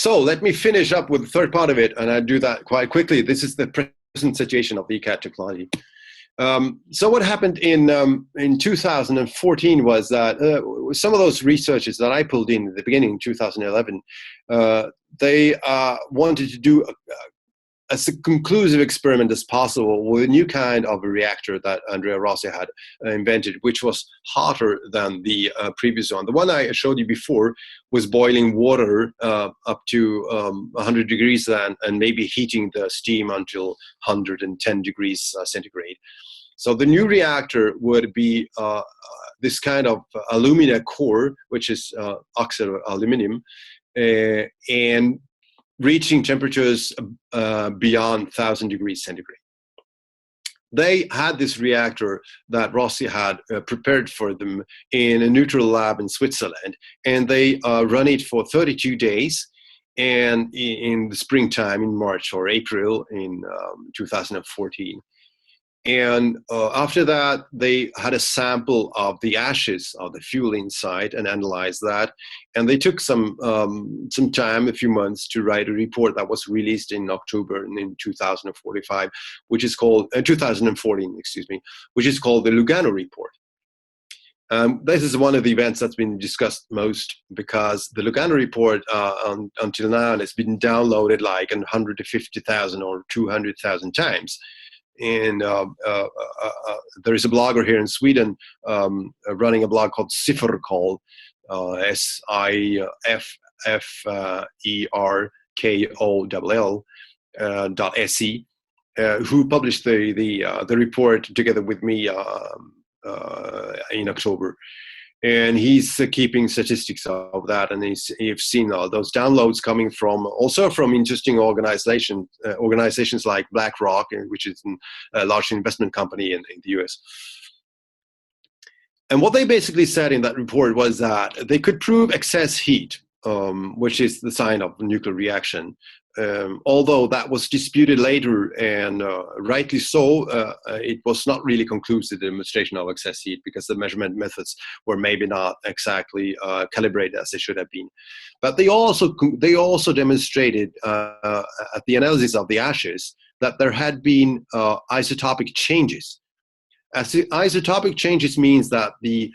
So let me finish up with the third part of it, and I do that quite quickly. This is the present situation of the ECAT technology. So what happened in 2014 was that some of those researchers that I pulled in at the beginning in 2011, they wanted to do as a conclusive experiment as possible with a new kind of a reactor that Andrea Rossi had invented, which was hotter than the previous one. The one I showed you before was boiling water up to 100 degrees and maybe heating the steam until 110 degrees centigrade. So the new reactor would be this kind of alumina core, which is oxide of aluminum, and reaching temperatures beyond 1,000 degrees centigrade. They had this reactor that Rossi had prepared for them in a neutral lab in Switzerland, and they run it for 32 days. And in the springtime, in March or April in 2014. And after that, they had a sample of the ashes of the fuel inside and analyzed that. And they took some time, a few months, to write a report that was released in October in 2045, which is called 2014, excuse me, which is called the Lugano report. This is one of the events that's been discussed most because the Lugano report until now has been downloaded like 150,000 or 200,000 times. And there is a blogger here in Sweden running a blog called Sifferkoll, SIFFERKOLL.se, who published the report together with me in October. And he's keeping statistics of that, and you've seen those downloads coming from also from interesting organizations like BlackRock, which is a large investment company in the US. And what they basically said in that report was that they could prove excess heat, which is the sign of a nuclear reaction. Although that was disputed later, and rightly so, it was not really conclusive, the demonstration of excess heat, because the measurement methods were maybe not exactly calibrated as they should have been. But they also demonstrated at the analysis of the ashes that there had been isotopic changes. As the isotopic changes means that the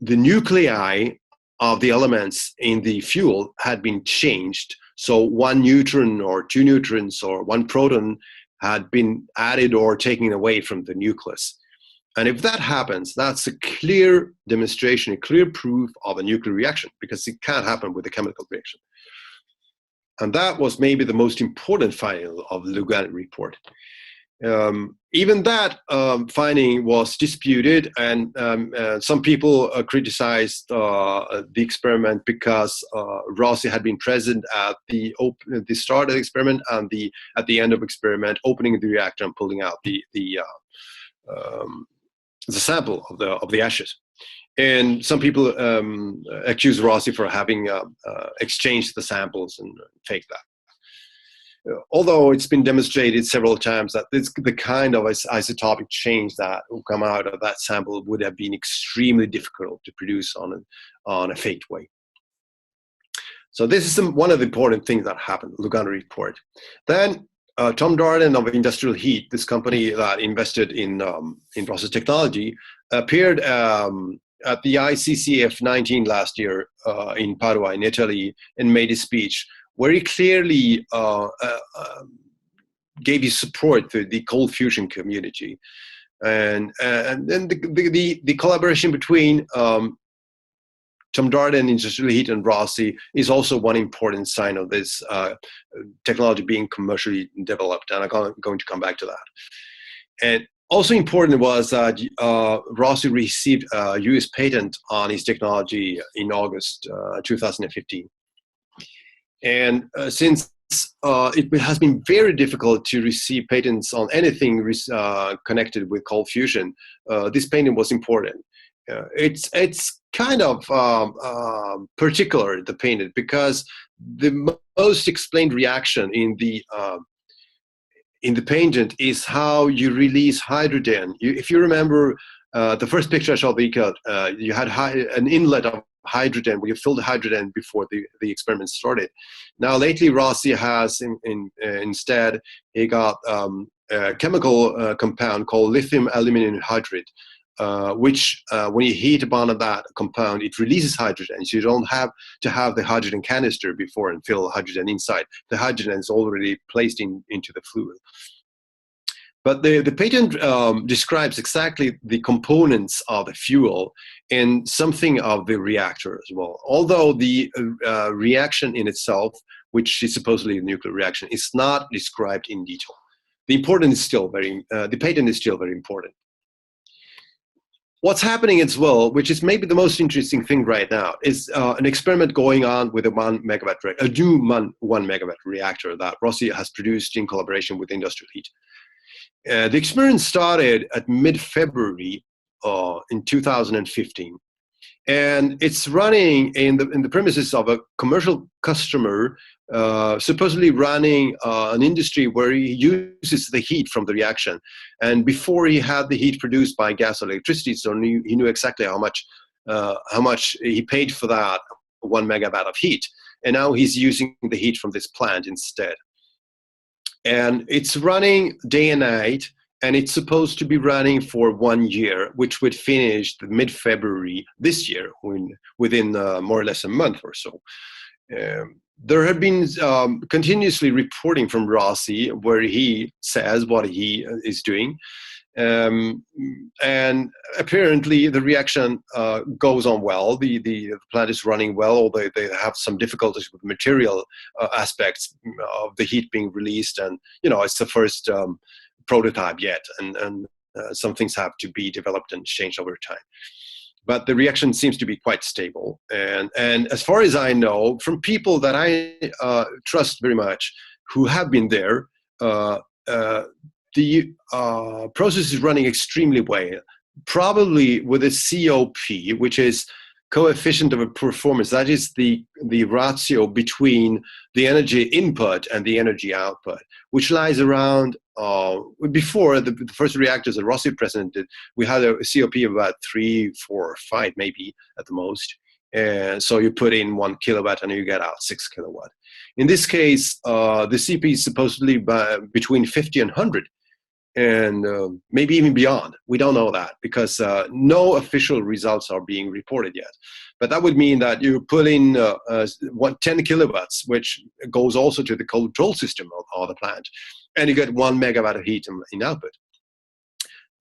nuclei of the elements in the fuel had been changed. So one neutron or two neutrons or one proton had been added or taken away from the nucleus. And if that happens, that's a clear demonstration, a clear proof of a nuclear reaction, because it can't happen with a chemical reaction. And that was maybe the most important finding of the Lugano report. Even that finding was disputed, and some people criticized the experiment because Rossi had been present at the start of the experiment and at the end of the experiment, opening the reactor and pulling out the sample of the ashes. And some people accuse Rossi for having exchanged the samples and faked that. Although it's been demonstrated several times that the kind of isotopic change that will come out of that sample would have been extremely difficult to produce on a faked way. So this is one of the important things that happened, Lugano report. Then Tom Darden of Industrial Heat, this company that invested in process technology, appeared at the ICCF 19 last year in Padua in Italy and made a speech where he clearly gave his support to the cold fusion community, and then the collaboration between Tom Darden, Industrial Heat, and Rossi is also one important sign of this technology being commercially developed, and I'm going to come back to that. And also important was that Rossi received a US patent on his technology in August 2015. And since it has been very difficult to receive patents on anything connected with cold fusion, this patent was important. It's kind of particular, the patent, because the most explained reaction in the patent is how you release hydrogen. If you remember the first picture I showed, you had an inlet of hydrogen, where you fill the hydrogen before the experiment started. Now lately, Rossi has instead he got a chemical compound called lithium aluminum hydride, which when you heat a bond of that compound, it releases hydrogen. So you don't have to have the hydrogen canister before and fill hydrogen inside. The hydrogen is already placed into the fluid. But the patent describes exactly the components of the fuel and something of the reactor as well. Although the reaction in itself, which is supposedly a nuclear reaction, is not described in detail. The patent is still very important. What's happening as well, which is maybe the most interesting thing right now, is an experiment going on with a new 1 megawatt reactor that Rossi has produced in collaboration with Industrial Heat. The experiment started at mid-February in 2015, and it's running in the premises of a commercial customer, supposedly running an industry where he uses the heat from the reaction. And before, he had the heat produced by gas or electricity, so he knew exactly how much he paid for that 1 megawatt of heat. And now he's using the heat from this plant instead. And it's running day and night, and it's supposed to be running for 1 year, which would finish mid-February this year, within more or less a month or so. There have been continuously reporting from Rossi where he says what he is doing. And apparently the reaction goes on well. The plant is running well, although they have some difficulties with material aspects of the heat being released. And, it's the first prototype yet, and some things have to be developed and changed over time. But the reaction seems to be quite stable. And as far as I know, from people that I trust very much who have been there, the process is running extremely well, probably with a COP, which is coefficient of performance. That is the ratio between the energy input and the energy output, which lies around, before the first reactors that Rossi presented, we had a COP of about 3, 4, 5 maybe at the most. And so you put in 1 kilowatt and you get out 6 kilowatt. In this case, the CP is supposedly between 50 and 100. And maybe even beyond. We don't know that because no official results are being reported yet. But that would mean that you put in 10 kilowatts, which goes also to the control system of the plant, and you get 1 megawatt of heat in output.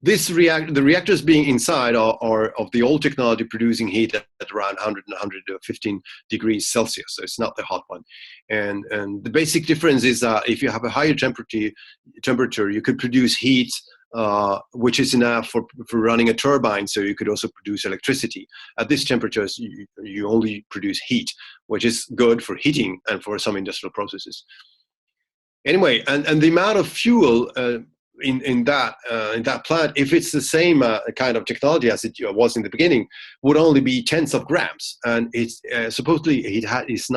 The reactors being inside are of the old technology, producing heat at around 100 and 115 degrees Celsius. So it's not the hot one. And the basic difference is that if you have a higher temperature, you could produce heat, which is enough for running a turbine. So you could also produce electricity. At these temperatures, you only produce heat, which is good for heating and for some industrial processes. Anyway, and the amount of fuel in that plant, if it's the same kind of technology as it was in the beginning, would only be tens of grams, and it's supposedly it has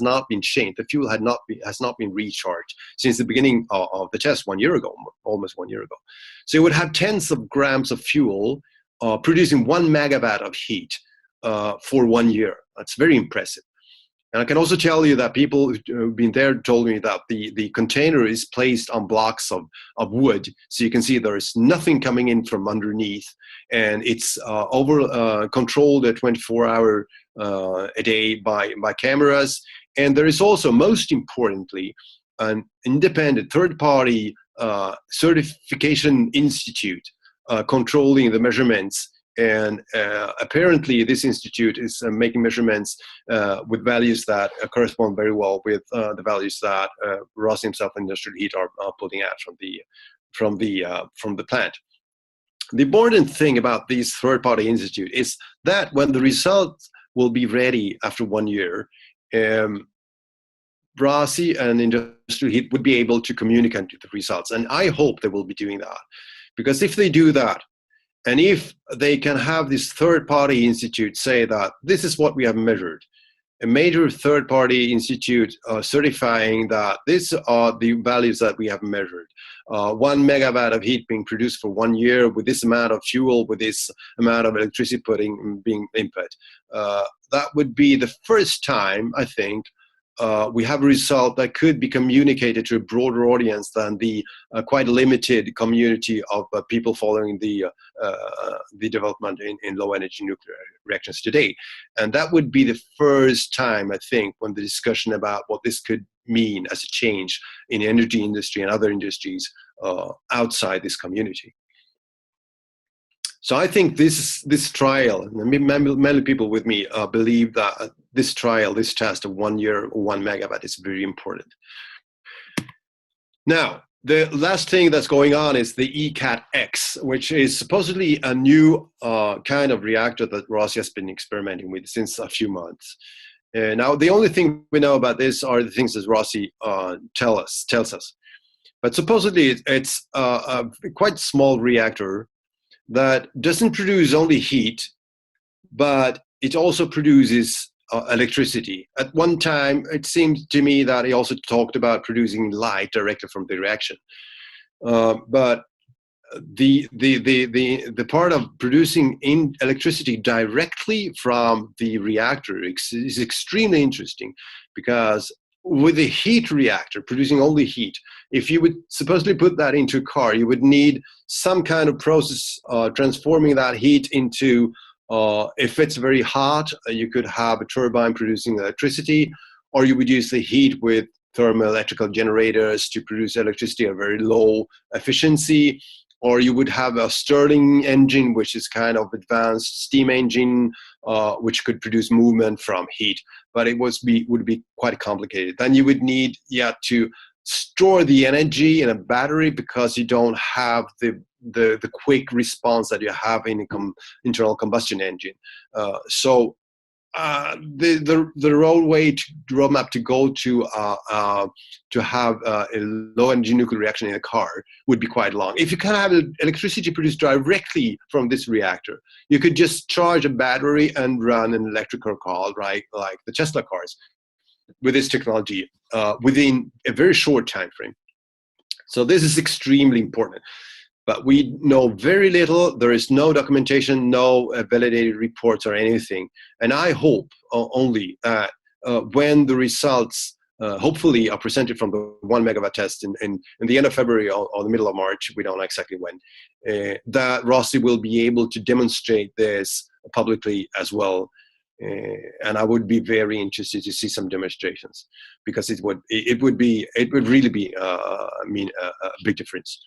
not been changed. The fuel has not been recharged since the beginning of the test 1 year ago, almost 1 year ago. So it would have tens of grams of fuel producing 1 megawatt of heat for 1 year. That's very impressive. And I can also tell you that people who've been there told me that the container is placed on blocks of wood. So you can see there's nothing coming in from underneath. And it's controlled at 24 hours a day by cameras. And there is also, most importantly, an independent third-party certification institute controlling the measurements. And apparently this institute is making measurements with values that correspond very well with the values that Ross himself and Industrial Heat are putting out from the plant. The important thing about this third-party institute is that when the results will be ready after 1 year, Rossi and Industrial Heat would be able to communicate the results. And I hope they will be doing that. Because if they do that, and if they can have this third-party institute say that this is what we have measured, a major third-party institute certifying that these are the values that we have measured. 1 megawatt of heat being produced for 1 year with this amount of fuel, with this amount of electricity being input. That would be the first time, I think, we have a result that could be communicated to a broader audience than the quite limited community of people following the development in low-energy nuclear reactions today. And that would be the first time, I think, when the discussion about what this could mean as a change in the energy industry and other industries outside this community. So I think this trial, many people with me believe that this trial, this test of 1 year, 1 megawatt is very important. Now, the last thing that's going on is the ECAT-X, which is supposedly a new kind of reactor that Rossi has been experimenting with since a few months. Now, the only thing we know about this are the things that Rossi tells us. But supposedly it's a quite small reactor that doesn't produce only heat, but it also produces electricity. At one time, it seemed to me that he also talked about producing light directly from the reaction. But the part of producing electricity directly from the reactor is extremely interesting, because with a heat reactor producing only heat, if you would supposedly put that into a car, you would need some kind of process transforming that heat into, if it's very hot, you could have a turbine producing electricity, or you would use the heat with thermoelectrical generators to produce electricity at very low efficiency, or you would have a Stirling engine, which is kind of advanced steam engine, which could produce movement from heat. But it would be quite complicated. Then you would need to store the energy in a battery, because you don't have the quick response that you have in an internal combustion engine. So the roadmap to go to have a low energy nuclear reaction in a car would be quite long. If you can have electricity produced directly from this reactor, you could just charge a battery and run an electrical car, right, like the Tesla cars, with this technology within a very short time frame. So this is extremely important. But we know very little. There is no documentation, no validated reports or anything. And I hope only that when the results hopefully are presented from the 1 megawatt test in the end of February or the middle of March, we don't know exactly when, that Rossi will be able to demonstrate this publicly as well. And I would be very interested to see some demonstrations, because it would really be mean a big difference.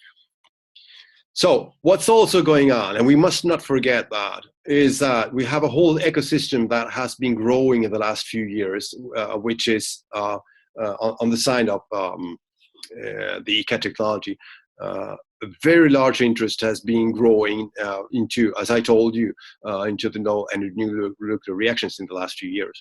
So what's also going on, and we must not forget that, is that we have a whole ecosystem that has been growing in the last few years, which is on the side of the ECAT technology. A very large interest has been growing into, as I told you, into the low energy nuclear reactions in the last few years.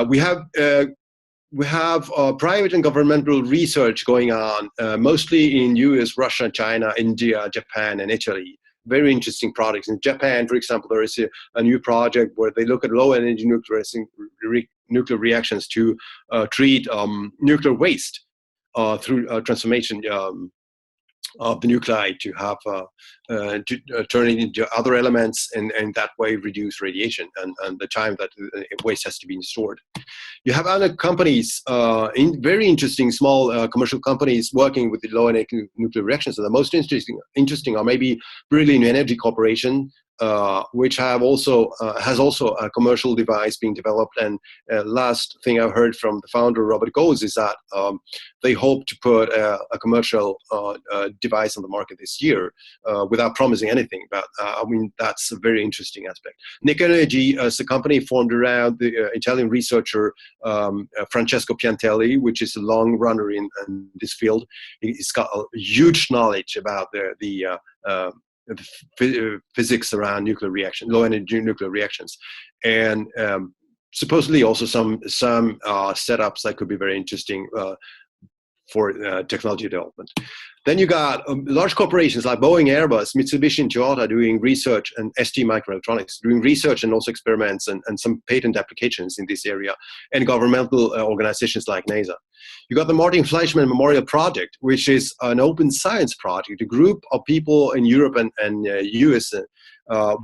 We have private and governmental research going on, mostly in US, Russia, China, India, Japan, and Italy. Very interesting projects. In Japan, for example, there is a new project where they look at low energy nuclear reactions to treat nuclear waste through transformation of the nuclei to have turn it into other elements, and that way reduce radiation and the time that waste has to be stored. You have other companies, very interesting small commercial companies working with the low energy nuclear reactions. And the most interesting are maybe Brilliant Energy Corporation, which has also a commercial device being developed. And last thing I heard from the founder, Robert Goes, is that they hope to put a commercial device on the market this year without promising anything. But I mean, that's a very interesting aspect. Nick Energy is a company formed around the Italian researcher Francesco Piantelli, which is a long runner in this field. He's got a huge knowledge about the physics around nuclear reaction, low energy nuclear reactions, and supposedly also some setups that could be very interesting for technology development. Then you got large corporations like Boeing, Airbus, Mitsubishi, and Toyota doing research, and ST Microelectronics doing research and also experiments and some patent applications in this area, and governmental organizations like NASA. You got the Martin Fleischmann Memorial Project, which is an open science project, a group of people in Europe and US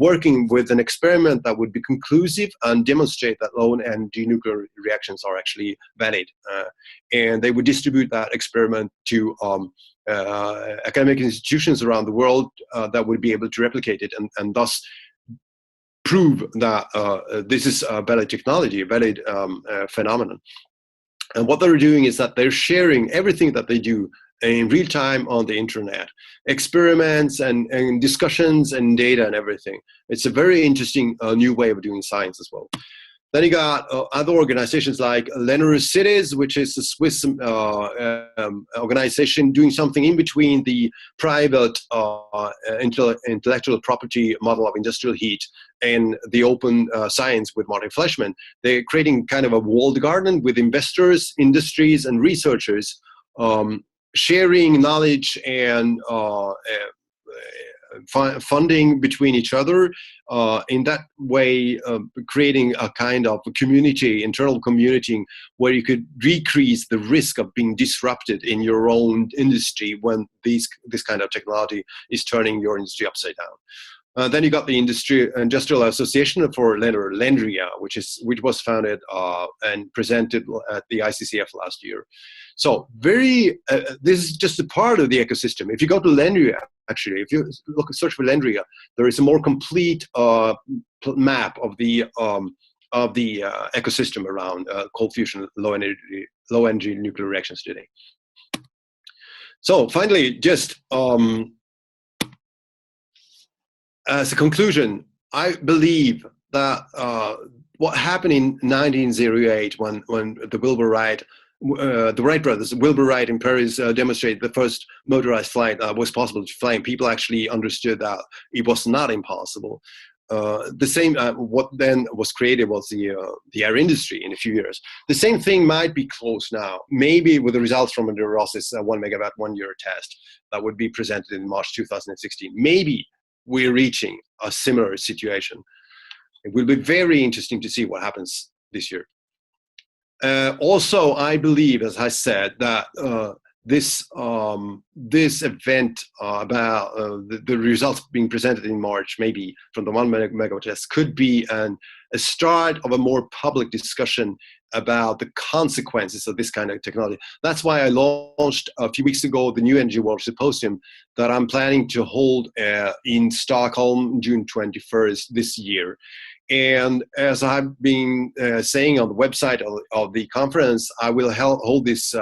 working with an experiment that would be conclusive and demonstrate that low-energy nuclear reactions are actually valid. And they would distribute that experiment to academic institutions around the world that would be able to replicate it and thus prove that this is a valid technology, a valid phenomenon. And what they're doing is that they're sharing everything that they do in real time on the internet, experiments and discussions and data and everything. It's a very interesting new way of doing science as well. Then you got other organizations like LENR Cities, which is a Swiss organization doing something in between the private intellectual property model of industrial heat and the open science with Martin Fleischmann. They're creating kind of a walled garden with investors, industries, and researchers sharing knowledge and funding between each other, in that way creating a kind of community, internal community, where you could decrease the risk of being disrupted in your own industry when this kind of technology is turning your industry upside down. Then you got the Industrial Association for LENR, LENRIA, which was founded and presented at the ICCF last year. So this is just a part of the ecosystem. If you go to LENRIA, actually, if you search for LENRIA, there is a more complete map of the ecosystem around cold fusion, low energy nuclear reactions today. So finally, just as a conclusion, I believe that what happened in 1908 when the Wright brothers, Wilbur Wright in Paris, demonstrated the first motorized flight was possible to fly, and people actually understood that it was not impossible. The same, what then was created was the air industry in a few years. The same thing might be close now, maybe with the results from the Ross's 1 megawatt 1 year test that would be presented in March 2016. Maybe we're reaching a similar situation. It will be very interesting to see what happens this year. Also, I believe, as I said, that this event about the results being presented in March, maybe from the 1 megawatt test, could be a start of a more public discussion about the consequences of this kind of technology. That's why I launched a few weeks ago the New Energy World Symposium that I'm planning to hold in Stockholm, June 21st this year. And as I've been saying on the website of the conference, I will hold this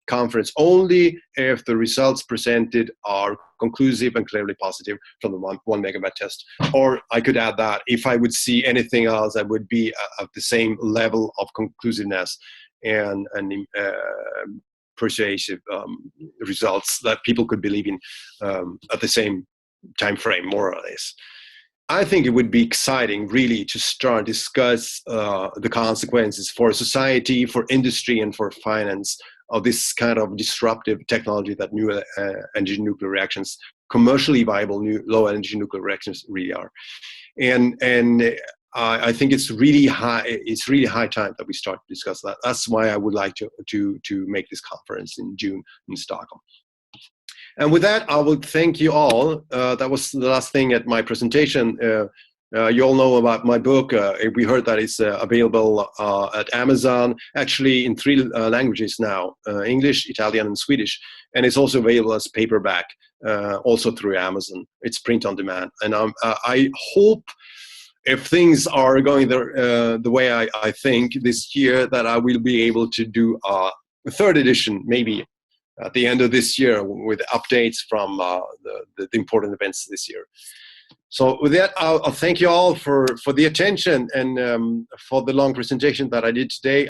conference only if the results presented are conclusive and clearly positive from the 1 megawatt test. Or I could add that if I would see anything else that would be of the same level of conclusiveness and persuasive results that people could believe in at the same time frame, more or less. I think it would be exciting, really, to start discuss the consequences for society, for industry, and for finance of this kind of disruptive technology that new energy nuclear reactions, commercially viable new low energy nuclear reactions, really are. And I think it's really high. It's really high time that we start to discuss that. That's why I would like to make this conference in June in Stockholm. And with that, I will thank you all. That was the last thing at my presentation. You all know about my book. We heard that it's available at Amazon, actually in 3 languages now, English, Italian, and Swedish. And it's also available as paperback, also through Amazon. It's print on demand. And I hope, if things are going the way I think this year, that I will be able to do a 3rd edition, maybe at the end of this year, with updates from the important events this year. So with that, I'll thank you all for the attention and for the long presentation that I did today.